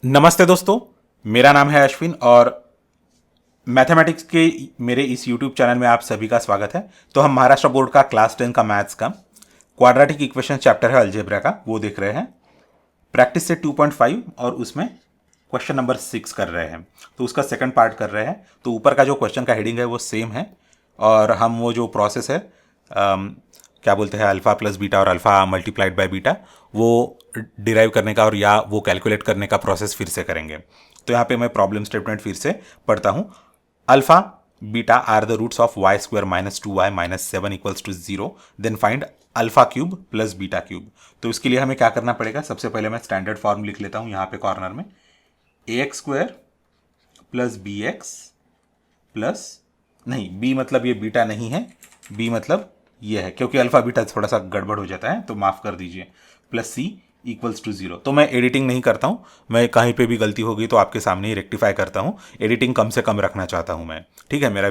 नमस्ते दोस्तों। मेरा नाम है अश्विन और मैथमेटिक्स के मेरे इस यूट्यूब चैनल में आप सभी का स्वागत है। तो हम महाराष्ट्र बोर्ड का क्लास 10 का मैथ्स का क्वाड्रेटिक इक्वेशन चैप्टर है अलजेब्रा का, वो देख रहे हैं। प्रैक्टिस से 2.5 और उसमें क्वेश्चन नंबर 6 कर रहे हैं। तो उसका सेकंड पार्ट कर रहे हैं। तो ऊपर का जो क्वेश्चन का हेडिंग है वो सेम है और हम वो जो प्रोसेस है क्या बोलते हैं अल्फ़ा प्लस बीटा और अल्फ़ा मल्टीप्लाइड बाय बीटा, वो डिराइव करने का और या वो कैलकुलेट करने का प्रोसेस फिर से करेंगे। तो यहाँ पे मैं प्रॉब्लम स्टेटमेंट फिर से पढ़ता हूँ। Alpha beta are the roots of y square minus 2y minus 7 equals to 0, then find alpha cube plus beta cube. तो इसके लिए हमें क्या करना पड़ेगा? सबसे पहले मैं स्टैंडर्ड फॉर्म लिख लेता हूँ यहाँ पे कॉर्नर में। A x square plus b x plus, नहीं बी मतलब ये बीटा नहीं है, बी मतलब ये है, क्योंकि अल्फा बीटा थोड़ा सा गड़बड़ हो जाता है तो माफ कर दीजिए। Plus c equals to 0। तो मैं एडिटिंग नहीं करता हूँ, मैं कहीं पे भी गलती होगी तो आपके सामने ही रेक्टिफाई करता हूँ। एडिटिंग कम से कम रखना चाहता हूँ मैं, ठीक है। मेरा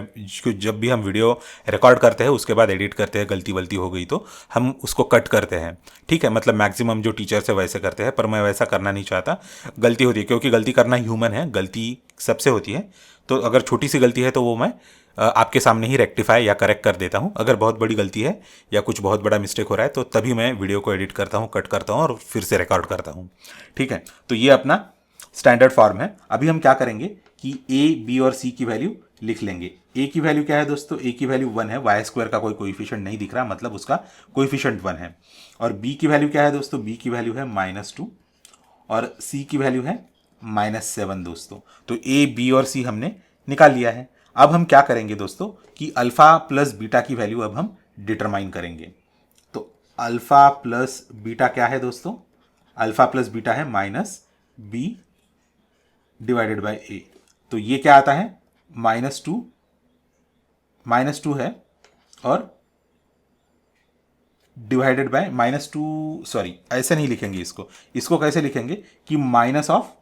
जब भी हम वीडियो रिकॉर्ड करते हैं उसके बाद एडिट करते हैं, गलती वलती हो गई तो हम उसको कट करते हैं, ठीक है। मतलब मैक्सिमम जो टीचर्स है वैसे करते हैं, पर मैं वैसा करना नहीं चाहता। गलती होती है क्योंकि गलती करना ह्यूमन है, गलती सबसे होती है। तो अगर छोटी सी गलती है तो वो मैं आपके सामने ही रेक्टिफाई या करेक्ट कर देता हूँ। अगर बहुत बड़ी गलती है या कुछ बहुत बड़ा मिस्टेक हो रहा है तो तभी मैं वीडियो को एडिट करता हूँ, कट करता हूँ और फिर से रिकॉर्ड करता हूँ, ठीक है। तो ये अपना स्टैंडर्ड फॉर्म है। अभी हम क्या करेंगे कि ए बी और सी की वैल्यू लिख लेंगे। ए की वैल्यू क्या है दोस्तों? ए की वैल्यू 1 है, वाई स्क्वायर का कोई कोइफिशिएंट नहीं दिख रहा, मतलब उसका कोइफिशिएंट 1 है। और बी की वैल्यू क्या है दोस्तों? बी की वैल्यू है -2 और सी की वैल्यू है -7 दोस्तों। तो ए बी और सी हमने निकाल लिया है। अब हम क्या करेंगे दोस्तों कि अल्फा प्लस बीटा की वैल्यू अब हम डिटरमाइन करेंगे। तो अल्फा प्लस बीटा क्या है दोस्तों? अल्फा प्लस बीटा है -b डिवाइडेड बाय a। तो ये क्या आता है? -2 है और डिवाइडेड बाय -2, सॉरी ऐसे नहीं लिखेंगे इसको। इसको कैसे लिखेंगे कि माइनस ऑफ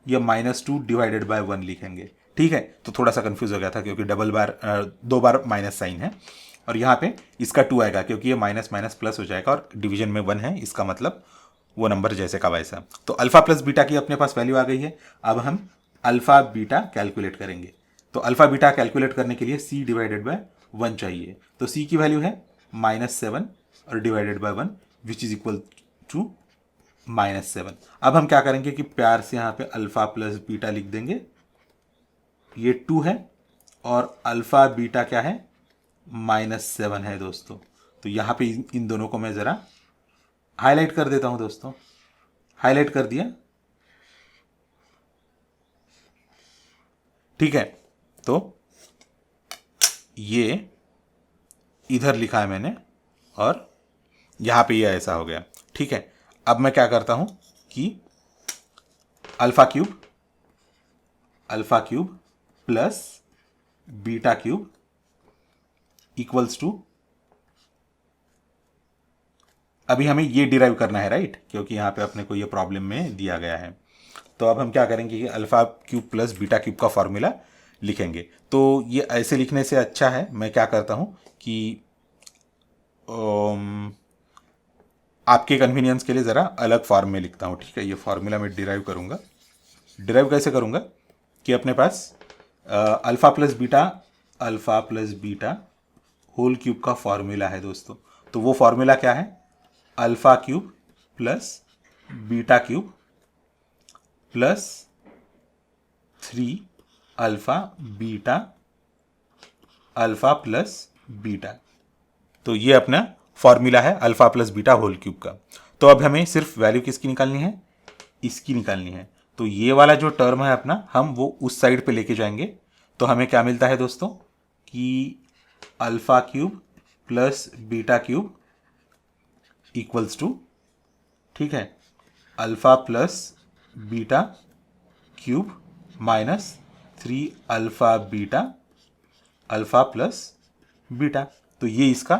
या -2 डिवाइडेड बाय 1 लिखेंगे, ठीक है। तो थोड़ा सा कंफ्यूज हो गया था क्योंकि दो बार माइनस साइन है और यहाँ पे इसका 2 आएगा क्योंकि ये माइनस माइनस प्लस हो जाएगा और डिवीजन में 1 है, इसका मतलब वो नंबर जैसे का वैसा। तो अल्फा प्लस बीटा की अपने पास वैल्यू आ गई है। अब हम अल्फा बीटा कैलकुलेट करेंगे। तो अल्फा बीटा कैलकुलेट करने के लिए c डिवाइडेड बाय 1 चाहिए। तो c की वैल्यू है -7 और divided by 1 which is equal to -7। अब हम क्या करेंगे कि प्यार से यहाँ पे अल्फा प्लस बीटा लिख देंगे। ये 2 है और अल्फा बीटा क्या है? -7 है दोस्तों। तो यहाँ पे इन दोनों को मैं ज़रा हाईलाइट कर देता हूँ दोस्तों। हाईलाइट कर दिया, ठीक है। तो ये इधर लिखा है मैंने और यहाँ पे ये ऐसा हो गया, ठीक है। अब मैं क्या करता हूँ कि alpha cube plus beta cube equals to, अभी हमें ये डिराइव करना है राइट, क्योंकि यहाँ पे अपने को ये प्रॉब्लम में दिया गया है। तो अब हम क्या करेंगे कि alpha cube plus beta cube का फॉर्मूला लिखेंगे। तो ये ऐसे लिखने से अच्छा है, मैं क्या करता हूँ कि आपके कन्वीनियंस के लिए ज़रा अलग फॉर्म में लिखता हूँ, ठीक है। ये फार्मूला मैं डिराइव करूँगा। डिराइव कैसे करूँगा कि अपने पास alpha plus beta whole cube का फॉर्मूला है दोस्तों। तो वो फॉर्मूला क्या है? Alpha cube plus beta cube plus 3 alpha beta alpha plus beta. तो ये अपना फॉर्मूला है alpha plus beta whole cube का। तो अब हमें सिर्फ वैल्यू किसकी निकालनी है? इसकी निकालनी है। तो ये वाला जो टर्म है अपना, हम वो उस साइड पे लेके जाएंगे। तो हमें क्या मिलता है दोस्तों कि alpha cube plus beta cube equals to, ठीक है, alpha plus beta cube minus 3 alpha plus beta. तो ये इसका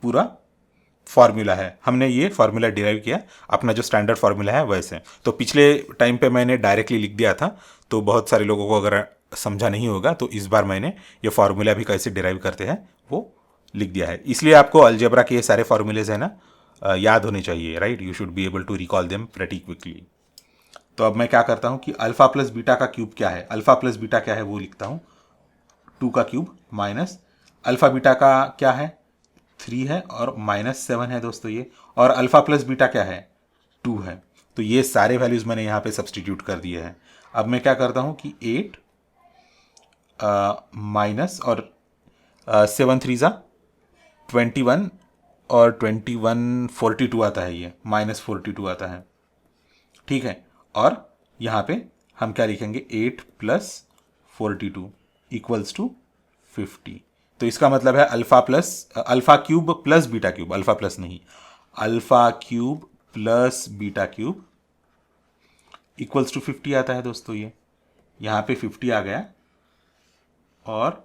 पूरा फॉर्मूला है। हमने ये फॉर्मूला डिराइव किया, अपना जो स्टैंडर्ड फॉर्मूला है वैसे। तो पिछले टाइम पे मैंने डायरेक्टली लिख दिया था, तो बहुत सारे लोगों को अगर समझा नहीं होगा तो इस बार मैंने ये फॉर्मूला भी कैसे डिराइव करते हैं वो लिख दिया है। इसलिए आपको अलजेब्रा के ये सारे फॉर्मूलेज है ना याद होने चाहिए, right. You should be able to recall them pretty quickly. तो अब मैं क्या करता हूँ कि अल्फा प्लस बीटा का क्यूब क्या है, अल्फा प्लस बीटा क्या है वो लिखता हूँ, 2 का क्यूब माइनस अल्फा बीटा का क्या है 3 है और -7 है दोस्तों ये, और अल्फा प्लस बीटा क्या है 2 है। तो ये सारे वैल्यूज मैंने यहाँ पे सब्सटीट्यूट कर दिए हैं। अब मैं क्या करता हूँ कि 8 माइनस और 7 3 ज़ा 21 और 21 42 आता है, ये -42 आता है, ठीक है। और यहाँ पे हम क्या लिखेंगे 8 प्लस 42 इक्वल्स टू 50। तो इसका मतलब है alpha cube plus beta cube, alpha plus नहीं, alpha cube plus beta cube equals to 50 आता है दोस्तों। ये यहाँ पे 50 आ गया और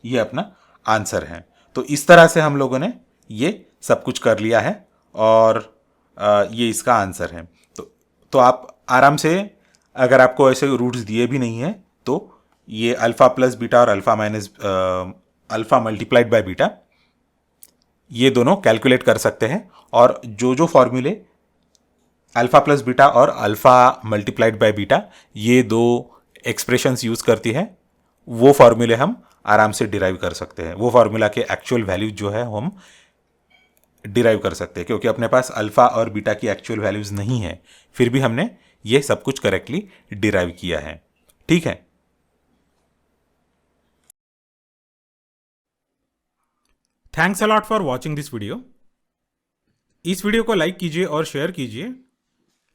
ये अपना आंसर है। तो इस तरह से हम लोगों ने ये सब कुछ कर लिया है और ये इसका आंसर है। तो आप आराम से, अगर आपको ऐसे रूट्स दिए भी नहीं है तो ये अल्फा प्लस बीटा और अल्फा मल्टीप्लाइड बाय बीटा, ये दोनों कैलकुलेट कर सकते हैं। और जो जो फॉर्मूले अल्फा प्लस बीटा और अल्फा मल्टीप्लाइड बाय बीटा ये दो एक्सप्रेशंस यूज करती है, वो फॉर्मूले हम आराम से डिराइव कर सकते हैं। वो फार्मूला के एक्चुअल वैल्यूज जो है हम डिराइव कर सकते हैं, क्योंकि अपने पास अल्फा और बीटा की एक्चुअल वैल्यूज नहीं है, फिर भी हमने ये सब कुछ करेक्टली डिराइव किया है, ठीक है। Thanks a lot for watching this video. इस वीडियो को लाइक कीजिए और शेयर कीजिए,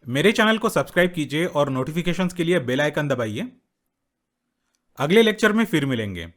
मेरे चैनल को सब्सक्राइब कीजिए और नोटिफिकेशंस के लिए बेल आइकन दबाइए। अगले लेक्चर में फिर मिलेंगे।